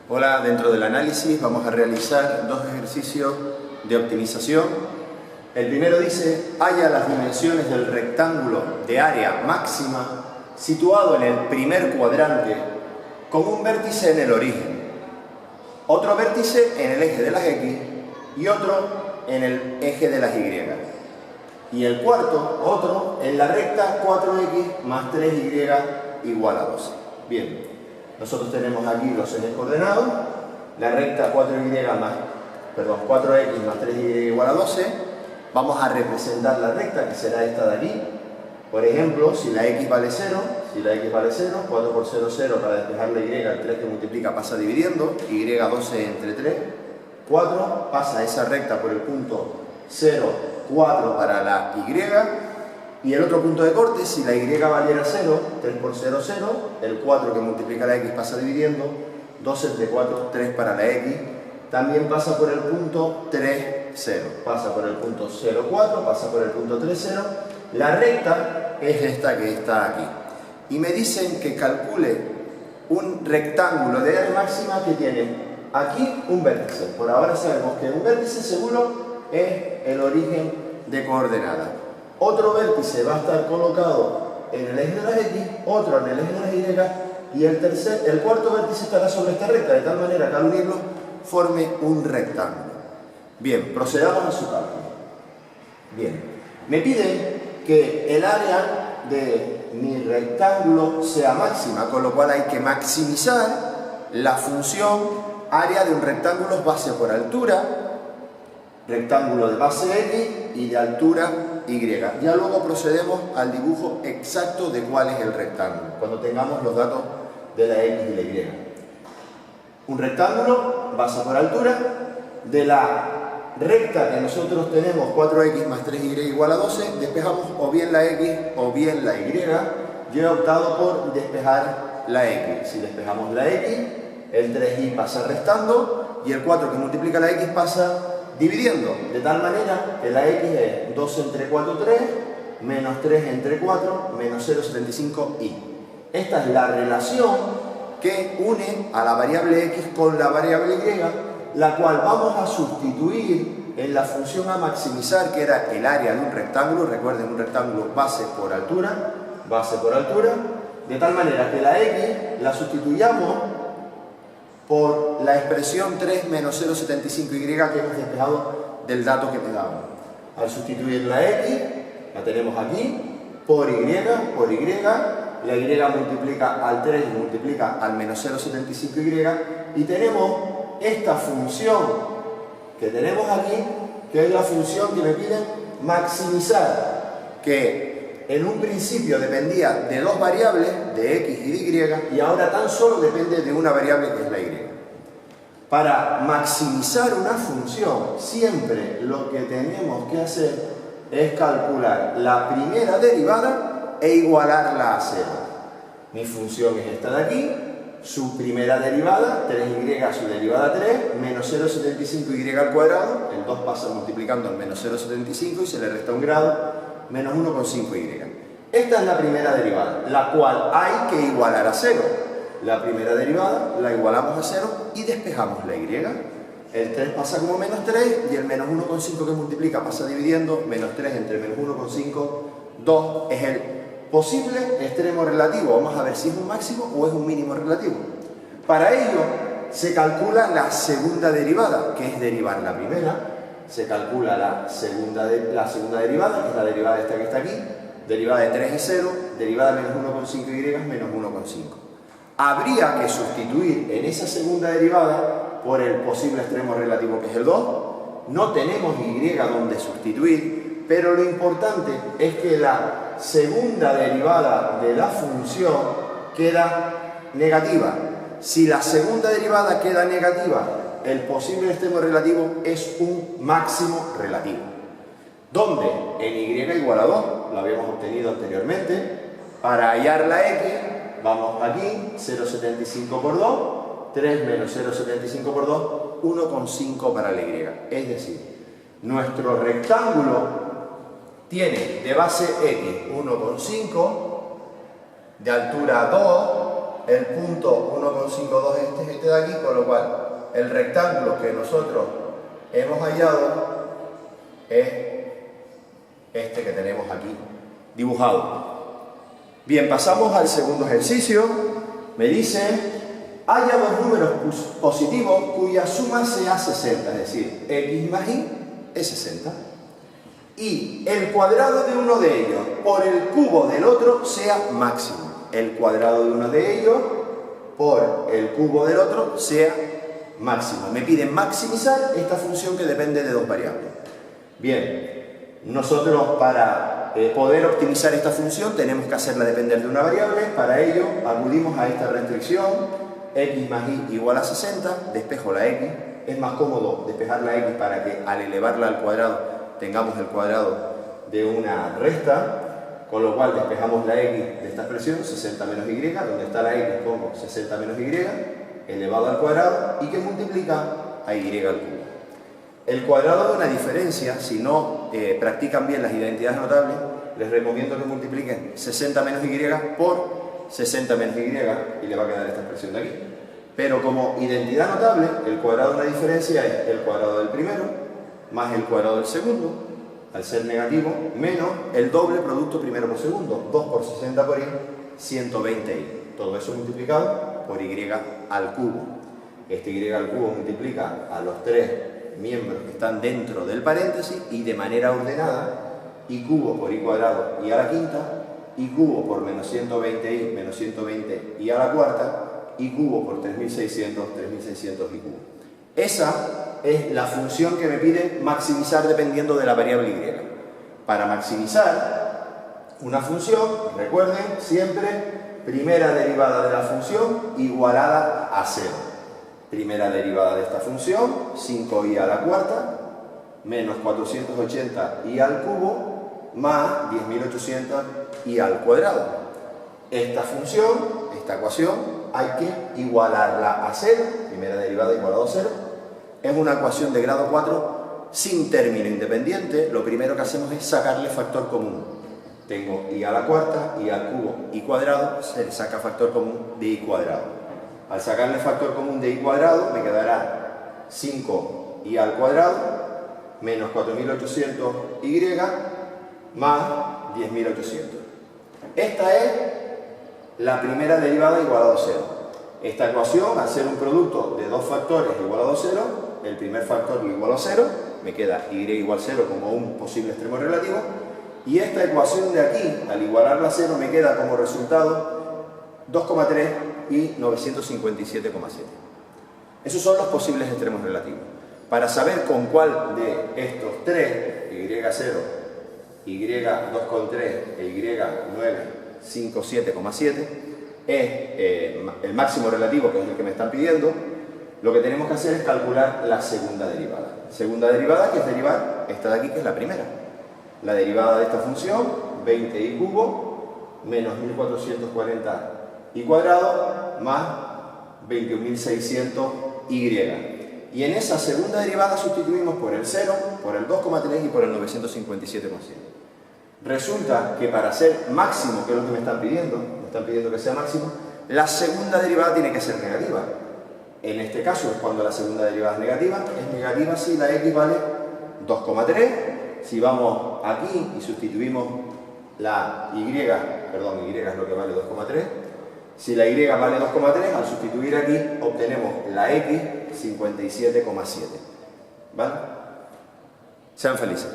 Hola, dentro del análisis vamos a realizar dos ejercicios de optimización. El primero dice, halla las dimensiones del rectángulo de área máxima situado en el primer cuadrante con un vértice en el origen, otro vértice en el eje de las X y otro en el eje de las Y. Y el cuarto, otro, en la recta 4x más 3y igual a 12. Bien. Nosotros tenemos aquí los ejes coordenados, la recta 4x más 3y igual a 12. Vamos a representar la recta, que será esta de aquí. Por ejemplo, si la x vale 0, 4 por 0, 0, para despejar la y, el 3 que multiplica pasa dividiendo, y 12 entre 3, 4, pasa esa recta por el punto 0, 4 para la y. Y el otro punto de corte, si la y valiera 0, 3 por 0, 0, el 4 que multiplica la x pasa dividiendo, 2 entre 4, 3 para la x, también pasa por el punto 3, 0, pasa por el punto 0, 4, pasa por el punto 3, 0, la recta es esta que está aquí. Y me dicen que calcule un rectángulo de área máxima que tiene aquí un vértice. Por ahora sabemos que un vértice seguro es el origen de coordenadas. Otro vértice va a estar colocado en el eje de las X, otro en el eje de las Y, y el cuarto vértice estará sobre esta recta, de tal manera que al unirlos forme un rectángulo. Bien, procedamos a su cálculo. Bien, me piden que el área de mi rectángulo sea máxima, con lo cual hay que maximizar la función área de un rectángulo base por altura, rectángulo de base X y de altura Y. Ya luego procedemos al dibujo exacto de cuál es el rectángulo, cuando tengamos los datos de la X y la Y. Un rectángulo, base por altura, de la recta que nosotros tenemos 4x más 3y igual a 12, despejamos o bien la X o bien la Y. Yo he optado por despejar la X. Si despejamos la X, el 3y pasa restando y el 4 que multiplica la X pasa dividiendo, de tal manera que la X es 2 entre 4, 3, menos 3 entre 4, menos 0,75y. Esta es la relación que une a la variable X con la variable Y, la cual vamos a sustituir en la función a maximizar, que era el área de un rectángulo. Recuerden, un rectángulo base por altura, de tal manera que la X la sustituyamos por la expresión 3 menos 0,75y que hemos despejado del dato que me daban. Al sustituir la X, la tenemos aquí, por Y, la Y multiplica al 3 y multiplica al menos 0,75y, y tenemos esta función que tenemos aquí, que es la función que me piden maximizar, que en un principio dependía de dos variables, de X y de Y, y ahora tan solo depende de una variable que es la Y. Para maximizar una función, siempre lo que tenemos que hacer es calcular la primera derivada e igualarla a 0. Mi función es esta de aquí, su primera derivada, 3y, su derivada 3, menos 0,75y al cuadrado, el 2 pasa multiplicando el menos 0,75 y se le resta un grado, menos 1,5y. Esta es la primera derivada, la cual hay que igualar a 0. La primera derivada la igualamos a 0 y despejamos la Y. El 3 pasa como menos 3 y el menos 1,5 que multiplica pasa dividiendo, menos 3 entre menos 1,5, 2 es el posible extremo relativo. Vamos a ver si es un máximo o es un mínimo relativo. Para ello se calcula la segunda derivada, que es derivar la primera. Se calcula la segunda derivada, que es la derivada esta que está aquí, derivada de 3 y 0, derivada de menos 1,5y menos 1,5. Habría que sustituir en esa segunda derivada por el posible extremo relativo, que es el 2. No tenemos y donde sustituir, pero lo importante es que la segunda derivada de la función queda negativa. Si la segunda derivada queda negativa, el posible extremo relativo es un máximo relativo. ¿Dónde? En y igual a 2, lo habíamos obtenido anteriormente. Para hallar la X, vamos aquí, 0,75 por 2, 3 menos 0,75 por 2, 1,5 para la Y. Es decir, nuestro rectángulo tiene de base X 1,5, de altura 2 el punto 1,52 es este de aquí, con lo cual el rectángulo que nosotros hemos hallado es este que tenemos aquí dibujado. Bien, pasamos al segundo ejercicio. Me dice, haya dos números positivos cuya suma sea 60, es decir, x más y es 60. Y el cuadrado de uno de ellos por el cubo del otro sea máximo. El cuadrado de uno de ellos por el cubo del otro sea máximo. Me piden maximizar esta función que depende de dos variables. Bien, nosotros para poder optimizar esta función tenemos que hacerla depender de una variable. Para ello acudimos a esta restricción, x más y igual a 60, despejo la x. Es más cómodo despejar la x para que al elevarla al cuadrado tengamos el cuadrado de una resta, con lo cual despejamos la x de esta expresión, 60 menos y, donde está la x pongo 60 menos y, elevado al cuadrado, y que multiplica a y al cubo. El cuadrado de una diferencia, si no practican bien las identidades notables, les recomiendo que multipliquen 60 menos y por 60 menos y le va a quedar esta expresión de aquí. Pero como identidad notable, el cuadrado de una diferencia es el cuadrado del primero más el cuadrado del segundo, al ser negativo, menos el doble producto primero por segundo, 2 por 60 por y, 120y. Todo eso multiplicado por y al cubo. Este y al cubo multiplica a los tres miembros que están dentro del paréntesis y de manera ordenada, y cubo por y cuadrado y a la quinta, y cubo por menos 120y menos 120y a la cuarta, y cubo por 3600, 3600 y cubo. Esa es la función que me pide maximizar dependiendo de la variable y. Para maximizar una función, recuerden siempre, primera derivada de la función igualada a 0. Primera derivada de esta función, 5y a la cuarta, menos 480y al cubo, más 10.800y al cuadrado. Esta función, esta ecuación, hay que igualarla a 0, primera derivada igualado a 0. Es una ecuación de grado 4 sin término independiente. Lo primero que hacemos es sacarle factor común. Tengo y a la cuarta, y al cubo, y cuadrado, se le saca factor común de y cuadrado. Al sacarle factor común de y cuadrado, me quedará 5y al cuadrado, menos 4.800y, más 10.800. Esta es la primera derivada igualado a 0. Esta ecuación, al ser un producto de dos factores igualado a 0, el primer factor lo igualo a 0, me queda y igual a 0 como un posible extremo relativo, y esta ecuación de aquí, al igualarla a 0, me queda como resultado 2,3 y 957,7. Esos son los posibles extremos relativos. Para saber con cuál de estos tres, y0, y2,3 e y957,7, es el máximo relativo, que es el que me están pidiendo, lo que tenemos que hacer es calcular la segunda derivada. Segunda derivada, que es derivar esta de aquí, que es la primera. La derivada de esta función, 20y cubo, menos 1440 y cuadrado, más 21.600y. Y en esa segunda derivada sustituimos por el 0, por el 2,3 y por el 957,7. Resulta que para ser máximo, que es lo que me están pidiendo que sea máximo, la segunda derivada tiene que ser negativa. En este caso es cuando la segunda derivada es negativa si la x vale 2,3. Si vamos aquí y sustituimos la y, perdón, y es lo que vale 2,3. Si la y vale 2,3, al sustituir aquí obtenemos la x 57,7. ¿Vale? Sean felices.